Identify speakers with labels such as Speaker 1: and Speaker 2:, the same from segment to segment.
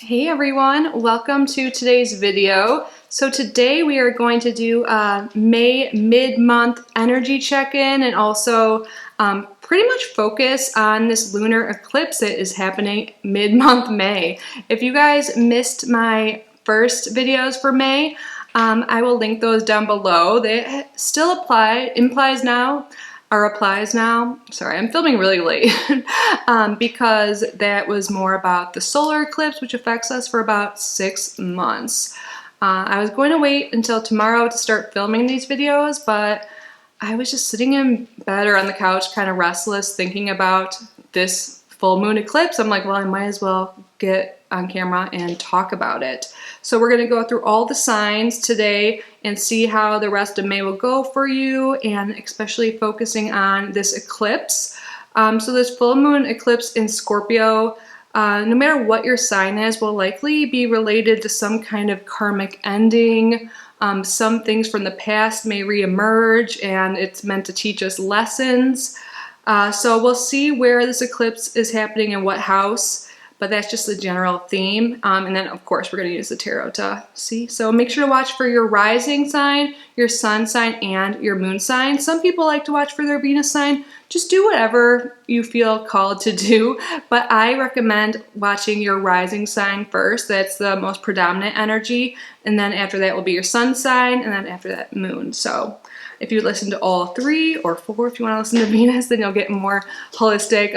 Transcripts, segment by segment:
Speaker 1: Hey everyone, welcome to today's video. So today we are going to do a May mid-month energy check-in and also pretty much focus on this lunar eclipse that is happening mid-month May. If you guys missed my first videos for May, I will link those down below. They still applies now. Sorry, I'm filming really late because that was more about the solar eclipse, which affects us for about 6 months. I was going to wait until tomorrow to start filming these videos, but I was just sitting in bed or on the couch kind of restless thinking about this full moon eclipse. I'm like, well, I might as well get on camera and talk about it. So we're going to go through all the signs today and see how the rest of May will go for you, and especially focusing on this eclipse. So this full moon eclipse in Scorpio, no matter what your sign is, will likely be related to some kind of karmic ending. Some things from the past may reemerge, and it's meant to teach us lessons. So we'll see where this eclipse is happening in what house, but that's just the general theme. And then of course we're going to use the tarot to see. So make sure to watch for your rising sign, your sun sign, and your moon sign. Some people like to watch for their Venus sign. Just do whatever you feel called to do, but I recommend watching your rising sign first. That's the most predominant energy, and then after that will be your sun sign, and then after that moon. So if you listen to all 3 or 4, if you want to listen to Venus, then you'll get a more holistic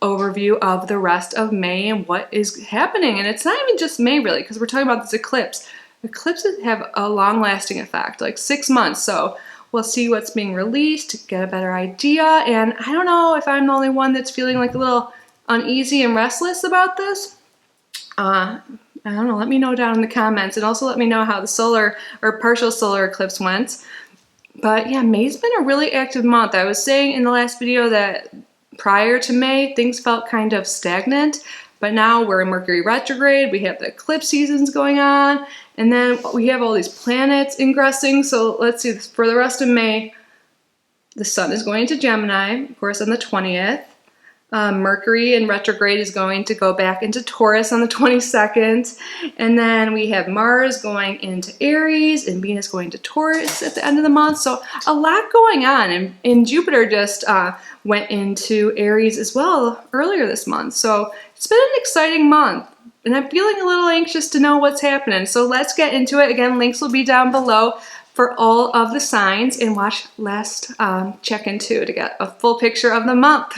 Speaker 1: overview of the rest of May and what is happening. And it's not even just May really, because we're talking about this eclipse. Eclipses have a long-lasting effect, like 6 months. So we'll see what's being released, get a better idea. And I don't know if I'm the only one that's feeling like a little uneasy and restless about this. I don't know, let me know down in the comments, and also let me know how the solar or partial solar eclipse went. But yeah, May's been a really active month. I was saying in the last video that prior to May, things felt kind of stagnant, but now we're in Mercury retrograde, we have the eclipse seasons going on, and then we have all these planets ingressing. So let's see, for the rest of May, the sun is going to Gemini, of course, on the 20th. Mercury in retrograde is going to go back into Taurus on the 22nd. And then we have Mars going into Aries and Venus going to Taurus at the end of the month. So a lot going on. And Jupiter just went into Aries as well earlier this month. So it's been an exciting month. And I'm feeling a little anxious to know what's happening. So let's get into it. Again, links will be down below for all of the signs. And watch last check-in too to get a full picture of the month.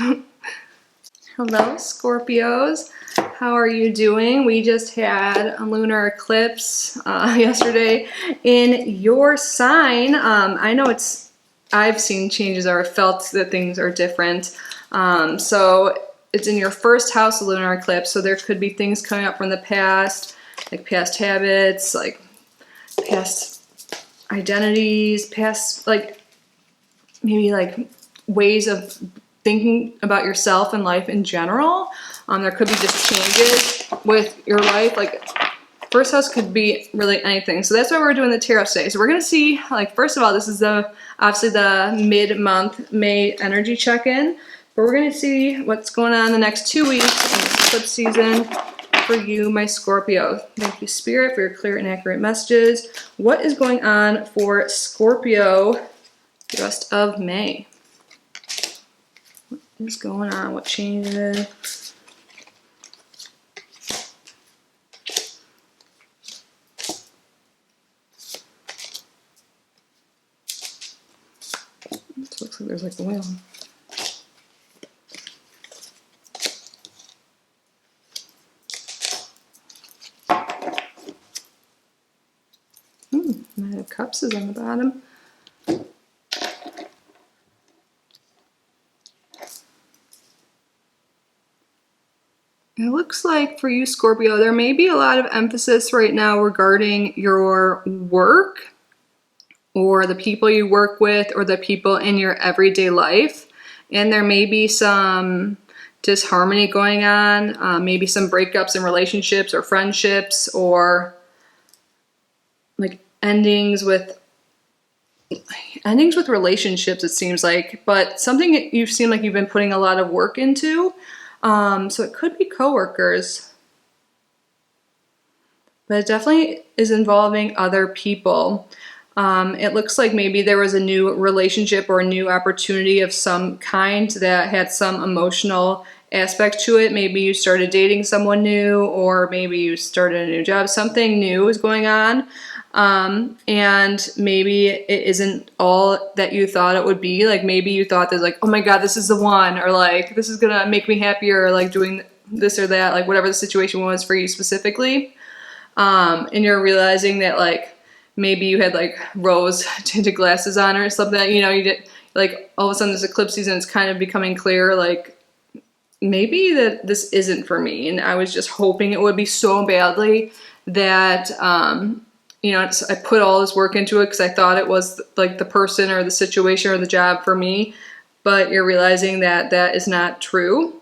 Speaker 1: Hello, Scorpios. How are you doing? We just had a lunar eclipse yesterday in your sign. I know I've seen changes or felt that things are different. So it's in your first house, the lunar eclipse. So there could be things coming up from the past, like past habits, like past identities, past like maybe like ways of thinking about yourself and life in general. There could be just changes with your life. Like first house could be really anything. So that's why we're doing the tarot today. So we're gonna see, like, first of all, this is obviously the mid-month May energy check-in, but we're gonna see what's going on the next 2 weeks in the eclipse season for you, my Scorpio. Thank you, Spirit, for your clear and accurate messages. What is going on for Scorpio the rest of May? What is going on? What changes? It looks like there's like oil. Knight of Cups is on the bottom. It looks like for you, Scorpio, there may be a lot of emphasis right now regarding your work or the people you work with or the people in your everyday life. And there may be some disharmony going on, maybe some breakups in relationships or friendships, or like endings with relationships, it seems like, but something you seem like you've been putting a lot of work into. So it could be coworkers. but it definitely is involving other people. It looks like maybe there was a new relationship or a new opportunity of some kind that had some emotional aspect to it. Maybe you started dating someone new, or maybe you started a new job. Something new is going on. And maybe it isn't all that you thought it would be. Like maybe you thought that like, oh my God, this is the one, or like, this is gonna make me happier, like doing this or that, like whatever the situation was for you specifically. And you're realizing that like, maybe you had like rose tinted glasses on or something, you know, you did like all of a sudden this eclipse season, it's kind of becoming clear, like maybe that this isn't for me. And I was just hoping it would be so badly that, you know, I put all this work into it because I thought it was like the person or the situation or the job for me, but you're realizing that that is not true.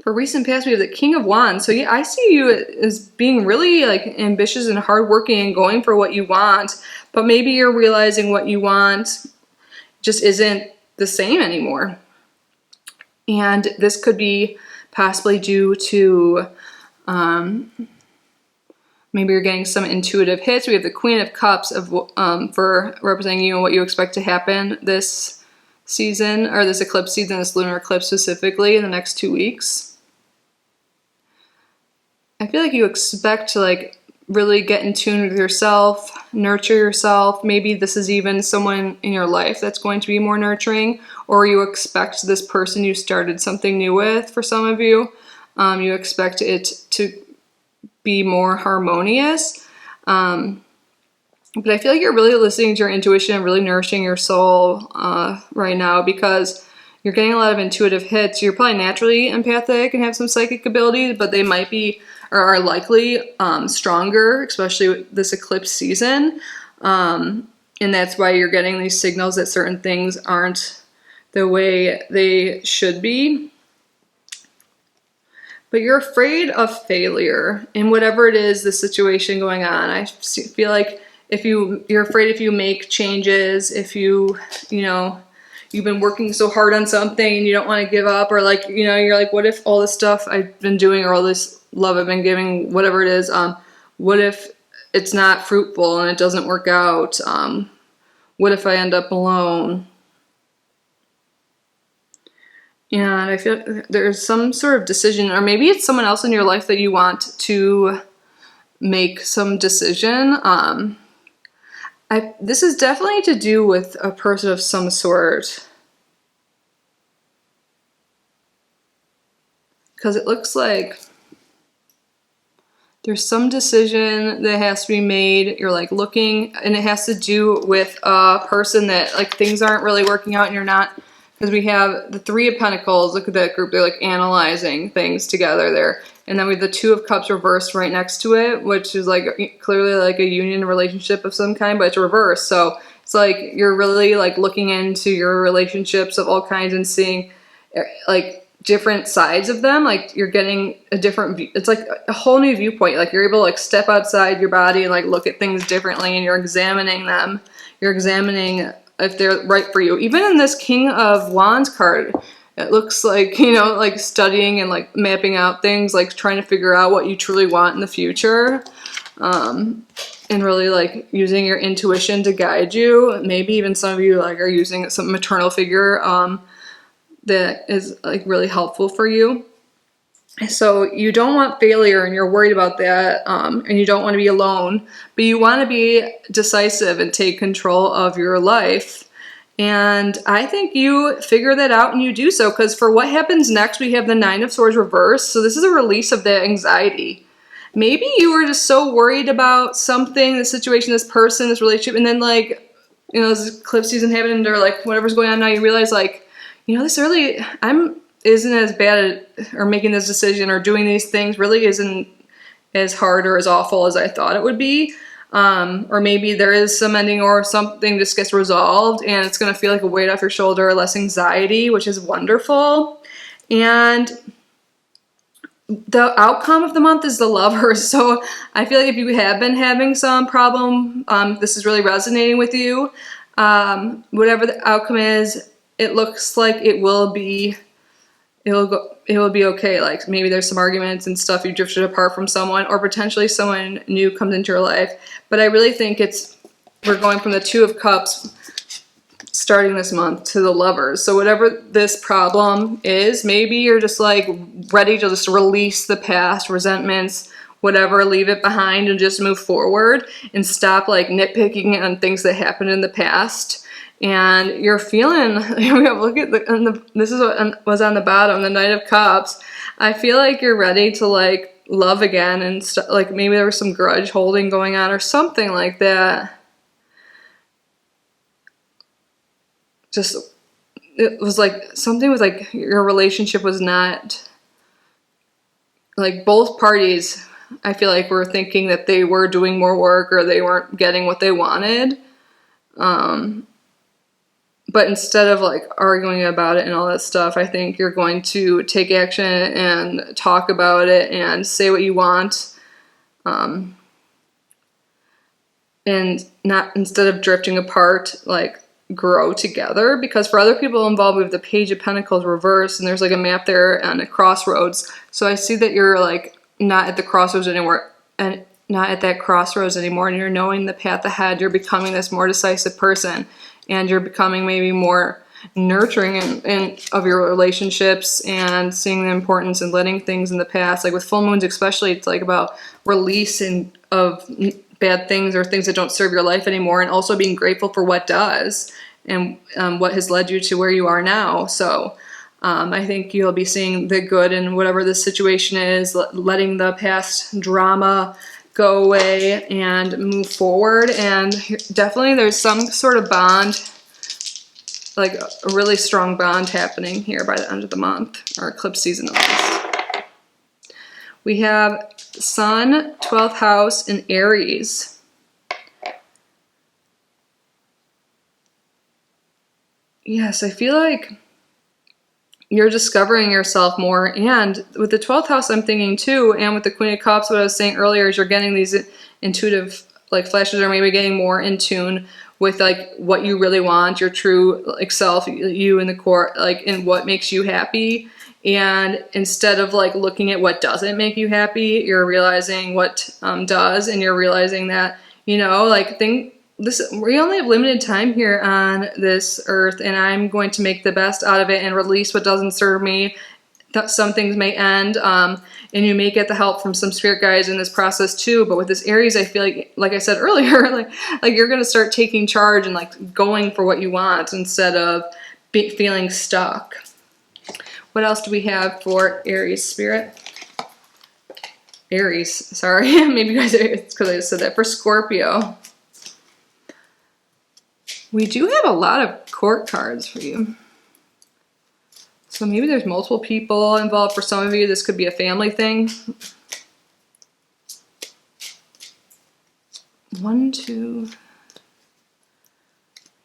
Speaker 1: For recent past, we have the King of Wands. So yeah, I see you as being really like ambitious and hardworking and going for what you want, but maybe you're realizing what you want just isn't the same anymore. And this could be possibly due to maybe you're getting some intuitive hits. We have the Queen of Cups for representing you and what you expect to happen this season, or this eclipse season, this lunar eclipse specifically in the next 2 weeks. I feel like you expect to like really get in tune with yourself, nurture yourself. Maybe this is even someone in your life that's going to be more nurturing, or you expect this person you started something new with, for some of you, you expect it to be more harmonious. But I feel like you're really listening to your intuition and really nourishing your soul right now, because you're getting a lot of intuitive hits. You're probably naturally empathic and have some psychic abilities, but they might be or are likely stronger, especially with this eclipse season. And that's why you're getting these signals that certain things aren't the way they should be. But you're afraid of failure in whatever it is, the situation going on. I feel like you're afraid if you make changes, if you know, you've been working so hard on something and you don't want to give up, or like, you know, you're like, what if all this stuff I've been doing or all this love I've been giving, whatever it is, what if it's not fruitful and it doesn't work out? What if I end up alone? And I feel there's some sort of decision, or maybe it's someone else in your life that you want to make some decision. This is definitely to do with a person of some sort, because it looks like there's some decision that has to be made. You're like looking, and it has to do with a person that like things aren't really working out and you're not, because we have the Three of Pentacles. Look at that group. They're like analyzing things together there. And then we have the Two of Cups reversed right next to it, which is like clearly like a union relationship of some kind, but it's reversed. So it's like you're really like looking into your relationships of all kinds and seeing like different sides of them. Like you're getting a different view. It's like a whole new viewpoint. Like you're able to like step outside your body and like look at things differently, and you're examining them. You're examining if they're right for you. Even in this King of Wands card, it looks like, you know, like studying and like mapping out things, like trying to figure out what you truly want in the future. And really like using your intuition to guide you. Maybe even some of you like are using some maternal figure that is like really helpful for you. So you don't want failure, and you're worried about that, and you don't want to be alone, but you want to be decisive and take control of your life. And I think you figure that out and you do so, because for what happens next, we have the Nine of Swords reversed. So this is a release of that anxiety. Maybe you were just so worried about something, the situation, this person, this relationship, and then like, you know, this eclipse season happened, or like whatever's going on now, you realize like, you know, this really, isn't as bad at, or making this decision or doing these things really isn't as hard or as awful as I thought it would be. Or maybe there is some ending or something just gets resolved and it's going to feel like a weight off your shoulder, less anxiety, which is wonderful. And the outcome of the month is the Lovers. So I feel like if you have been having some problem, this is really resonating with you. Whatever the outcome is, it looks like it will be it will be okay. Like maybe there's some arguments and stuff, you drifted apart from someone, or potentially someone new comes into your life. But I really think we're going from the Two of Cups starting this month to the Lovers. So whatever this problem is, maybe you're just like ready to just release the past, resentments, whatever, leave it behind and just move forward and stop like nitpicking on things that happened in the past. And you're feeling, look at this is what was on the bottom, the Knight of Cups. I feel like you're ready to like love again and like maybe there was some grudge holding going on or something like that. Just, it was like something with like your relationship was not, like both parties, I feel like were thinking that they were doing more work or they weren't getting what they wanted. But instead of like arguing about it and all that stuff, I think you're going to take action and talk about it and say what you want. And not, instead of drifting apart, like grow together. Because for other people involved, we have the Page of Pentacles reversed and there's like a map there and a crossroads. So I see that you're like not at the crossroads anymore and not at that crossroads anymore. And you're knowing the path ahead. You're becoming this more decisive person. And you're becoming maybe more nurturing of your relationships and seeing the importance and letting things in the past. Like with full moons especially, it's like about releasing of bad things or things that don't serve your life anymore, and also being grateful for what does and what has led you to where you are now. So I think you'll be seeing the good in whatever this situation is, letting the past drama go away and move forward. And definitely there's some sort of bond, like a really strong bond happening here by the end of the month, or eclipse season at least. We have Sun, 12th house in Aries. Yes, I feel like you're discovering yourself more. And with the 12th house, I'm thinking too, and with the Queen of Cups, what I was saying earlier is you're getting these intuitive like flashes, or maybe getting more in tune with like what you really want, your true like self, you in the core, like in what makes you happy. And instead of like looking at what doesn't make you happy, you're realizing what does, and you're realizing that, you know, like we only have limited time here on this earth, and I'm going to make the best out of it and release what doesn't serve me. Some things may end, and you may get the help from some spirit guides in this process too. But with this Aries, I feel like I said earlier, like you're going to start taking charge and like going for what you want instead of feeling stuck. What else do we have for Aries spirit? Aries, sorry. Maybe you guys, it's because I just said that. For Scorpio, we do have a lot of court cards for you. So maybe there's multiple people involved. For some of you, this could be a family thing. 1, 2.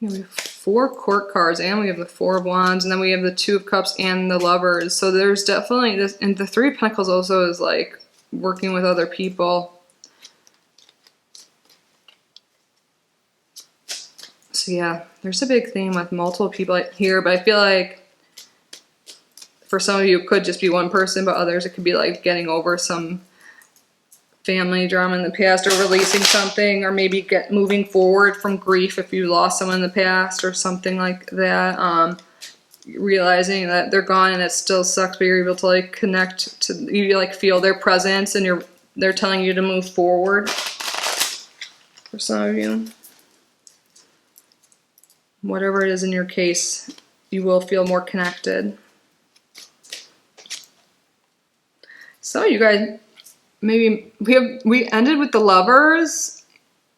Speaker 1: We have 4 court cards, and we have the 4 of Wands, and then we have the 2 of Cups and the Lovers. So there's definitely this, and the 3 of Pentacles also is like working with other people. So yeah, there's a big theme with multiple people here, but I feel like for some of you it could just be one person, but others it could be like getting over some family drama in the past, or releasing something, or maybe moving forward from grief if you lost someone in the past or something like that. Realizing that they're gone and it still sucks, but you're able to like connect to, you like feel their presence, and they're telling you to move forward. For some of you, whatever it is in your case, you will feel more connected. So you guys, maybe we ended with the Lovers,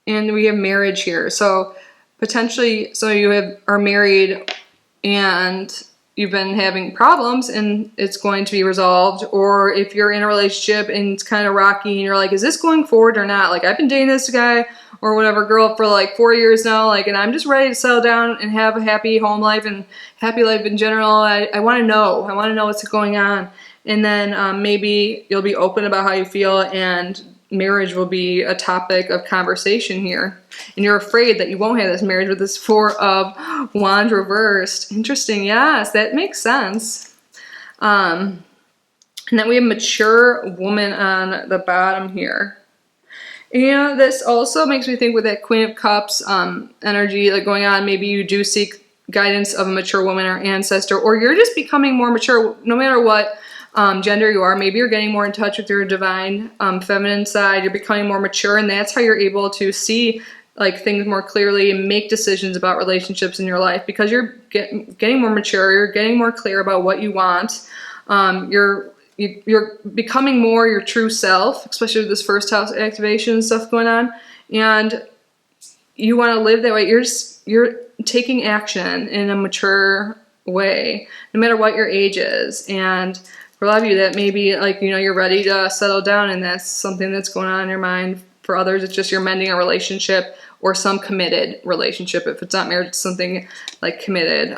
Speaker 1: and we have marriage here. So potentially some of you are married and you've been having problems and it's going to be resolved. Or if you're in a relationship and it's kind of rocky and you're like, is this going forward or not? Like, I've been dating this guy or whatever girl for like 4 years now, like, and I'm just ready to settle down and have a happy home life and happy life in general. I want to know. I want to know what's going on. And then maybe you'll be open about how you feel, and marriage will be a topic of conversation here. And you're afraid that you won't have this marriage with this 4 of Wands reversed. Interesting. Yes, that makes sense. And then we have mature woman on the bottom here. And this also makes me think with that Queen of Cups energy like going on, maybe you do seek guidance of a mature woman or ancestor, or you're just becoming more mature no matter what gender you are. Maybe you're getting more in touch with your divine feminine side. You're becoming more mature, and that's how you're able to see like things more clearly and make decisions about relationships in your life, because you're getting more mature. You're getting more clear about what you want. You're becoming more your true self, especially with this first house activation and stuff going on, and you want to live that way. You're taking action in a mature way, no matter what your age is. And for a lot of you, that maybe like, you know, you're ready to settle down, and that's something that's going on in your mind. For others, it's just you're mending a relationship or some committed relationship. If it's not marriage, it's something like committed.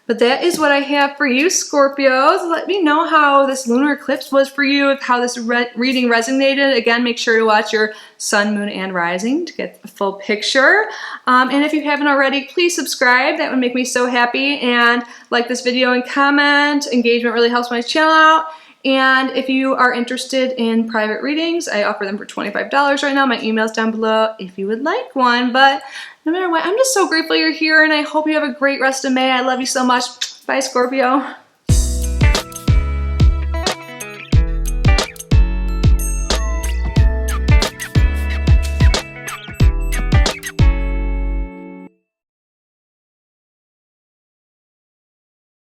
Speaker 1: But that is what I have for you, Scorpios. Let me know how this lunar eclipse was for you, how this reading resonated. Again, make sure to watch your sun, moon, and rising to get the full picture. And if you haven't already, please subscribe. That would make me so happy. And like this video and comment. Engagement really helps my channel out. And if you are interested in private readings, I offer them for $25 right now. My email's down below if you would like one. But no matter what, I'm just so grateful you're here, and I hope you have a great rest of May. I love you so much. Bye, Scorpio.